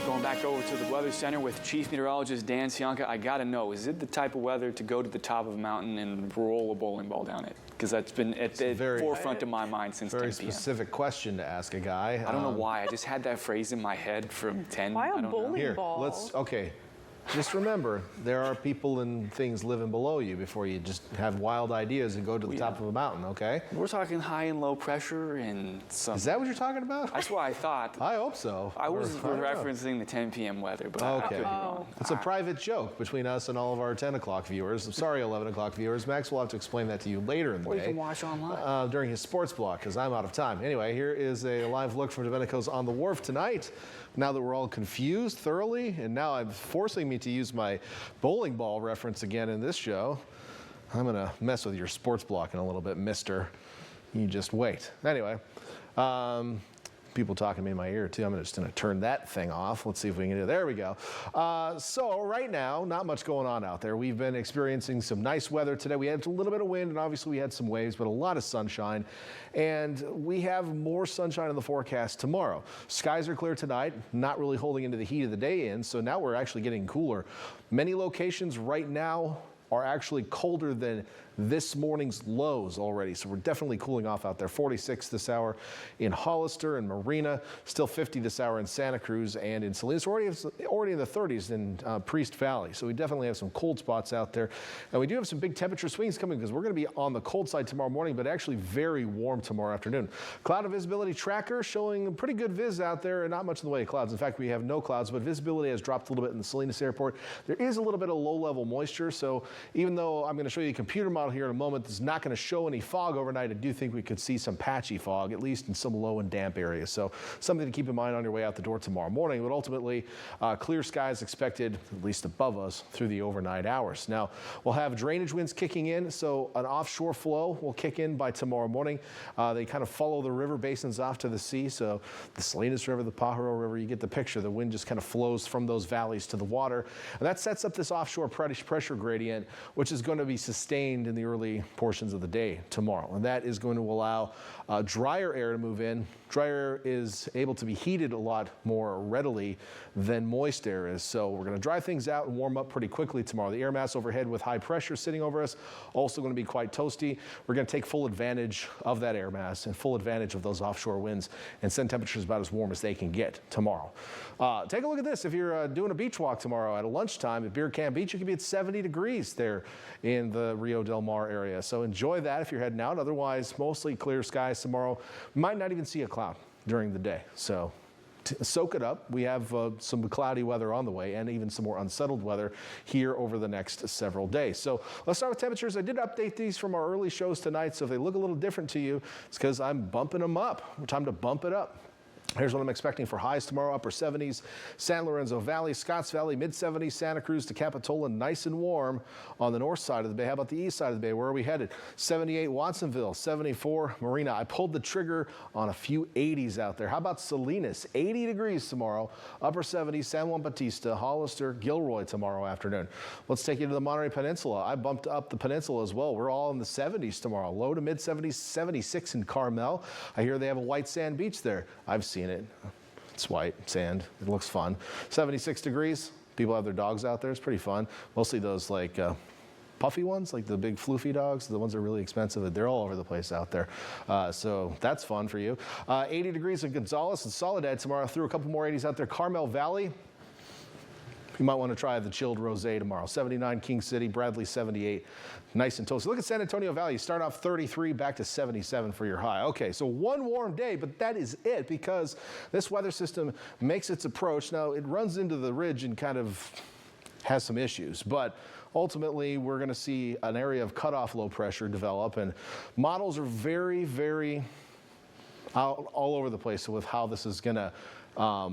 Going back over to the Weather Center with Chief Meteorologist Dan Cianca. I got to know, is it the type of weather to go to the top of a mountain and roll a bowling ball down it? Because that's been at the forefront of my mind since 10 p.m. Very specific question to ask a guy. I don't know why. I just had that phrase in my head from 10. Why a bowling ball? Okay. Just remember, there are people and things living below you before you just have wild ideas and go to the top of a mountain, okay? We're talking high and low pressure and some... Is that what you're talking about? That's what I thought. I hope so. I was referencing the 10 p.m. weather, but I could be wrong. It's a private joke between us and all of our 10 o'clock viewers. I'm sorry, 11 o'clock viewers. Max will have to explain that to you later in the day. Or you can watch online. During his sports block, because I'm out of time. Anyway, here is a live look from Domenico's On the Wharf tonight. Now that we're all confused thoroughly, and now I'm forcing me to use my bowling ball reference again in this show, I'm going to mess with your sports block in a little bit, mister. You just wait. Anyway, people talking to me in my ear, too. I'm just going to turn that thing off. Let's see if we can do it. There we go. So right now, not much going on out there. We've been experiencing some nice weather today. We had a little bit of wind, and obviously we had some waves, but a lot of sunshine. And we have more sunshine in the forecast tomorrow. Skies are clear tonight, not really holding into the heat of the day in, so now we're actually getting cooler. Many locations right now are actually colder than this morning's lows already. So we're definitely cooling off out there. 46 this hour in Hollister and Marina, still 50 this hour in Santa Cruz and in Salinas. We're already in the 30s in Priest Valley. So we definitely have some cold spots out there. And we do have some big temperature swings coming because we're going to be on the cold side tomorrow morning, but actually very warm tomorrow afternoon. Cloud and visibility tracker showing pretty good viz out there and not much in the way of clouds. In fact, we have no clouds, but visibility has dropped a little bit in the Salinas airport. There is a little bit of low-level moisture. So even though I'm going to show you a computer model here in a moment that's not going to show any fog overnight, I do think we could see some patchy fog, at least in some low and damp areas. So something to keep in mind on your way out the door tomorrow morning. But ultimately, clear skies expected, at least above us, through the overnight hours. Now, we'll have drainage winds kicking in, so an offshore flow will kick in by tomorrow morning. They kind of follow the river basins off to the sea. So the Salinas River, the Pajaro River, you get the picture. The wind just kind of flows from those valleys to the water. And that sets up this offshore pressure gradient, which is going to be sustained in the early portions of the day tomorrow. And that is going to allow drier air to move in. Dry air is able to be heated a lot more readily than moist air is. So we're going to dry things out and warm up pretty quickly tomorrow. The air mass overhead with high pressure sitting over us, also going to be quite toasty. We're going to take full advantage of that air mass and full advantage of those offshore winds and send temperatures about as warm as they can get tomorrow. Take a look at this. If you're doing a beach walk tomorrow at a lunchtime at Beer Camp Beach, you could be at 70 degrees there in the Rio Del Mar area. So enjoy that if you're heading out. Otherwise, mostly clear skies tomorrow. Might not even see a cloud during the day. So soak it up. We have some cloudy weather on the way and even some more unsettled weather here over the next several days. So let's start with temperatures. I did update these from our early shows tonight, so if they look a little different to you, it's because I'm bumping them up. Time to bump it up. Here's what I'm expecting for highs tomorrow. Upper 70s, San Lorenzo Valley, Scotts Valley, mid 70s, Santa Cruz to Capitola, nice and warm on the north side of the bay. How about the east side of the bay? Where are we headed? 78 Watsonville, 74 Marina. I pulled the trigger on a few 80s out there. How about Salinas? 80 degrees tomorrow. Upper 70s, San Juan Bautista, Hollister, Gilroy tomorrow afternoon. Let's take you to the Monterey Peninsula. I bumped up the peninsula as well. We're all in the 70s tomorrow. Low to mid 70s, 76 in Carmel. I hear they have a white sand beach there. I've seen it. It's white sand. It looks fun. 76 degrees. People have their dogs out there. It's pretty fun. Mostly those like puffy ones, like the big floofy dogs. The ones that are really expensive. They're all over the place out there. So that's fun for you. 80 degrees in Gonzales and Soledad tomorrow. Threw a couple more 80s out there. Carmel Valley. You might want to try the chilled rosé tomorrow. 79 King City, Bradley 78. Nice and toasty. Look at San Antonio Valley. You start off 33 back to 77 for your high. Okay, so one warm day, but that is it because this weather system makes its approach. Now, it runs into the ridge and kind of has some issues, but ultimately we're going to see an area of cutoff low pressure develop, and models are very, very all over the place with how this is going to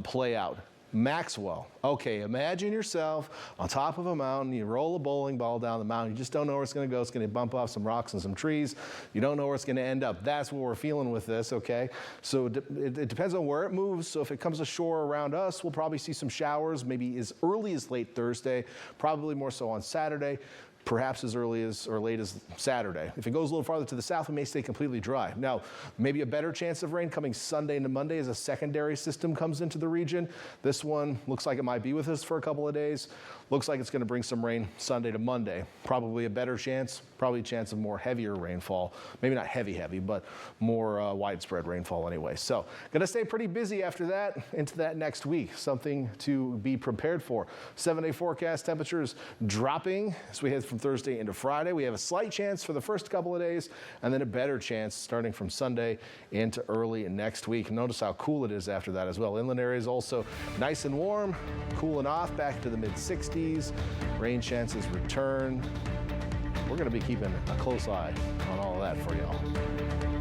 play out. Maxwell. Okay, imagine yourself on top of a mountain. You roll a bowling ball down the mountain. You just don't know where it's going to go. It's going to bump off some rocks and some trees. You don't know where it's going to end up. That's what we're feeling with this, okay? So it depends on where it moves. So if it comes ashore around us, we'll probably see some showers maybe as early as late Thursday, probably more so on Saturday. perhaps as early as or late as Saturday. If it goes a little farther to the south, we may stay completely dry. Now, maybe a better chance of rain coming Sunday into Monday as a secondary system comes into the region. This one looks like it might be with us for a couple of days. Looks like it's going to bring some rain Sunday to Monday. Probably a better chance, probably a chance of more heavier rainfall. Maybe not heavy, but more widespread rainfall anyway. So going to stay pretty busy after that into that next week. Something to be prepared for. 7-day forecast, temperatures dropping as we head from Thursday into Friday. We have a slight chance for the first couple of days and then a better chance starting from Sunday into early next week. Notice how cool it is after that as well. Inland areas also nice and warm, cooling off back to the mid-60s. Rain chances return. We're going to be keeping a close eye on all of that for y'all.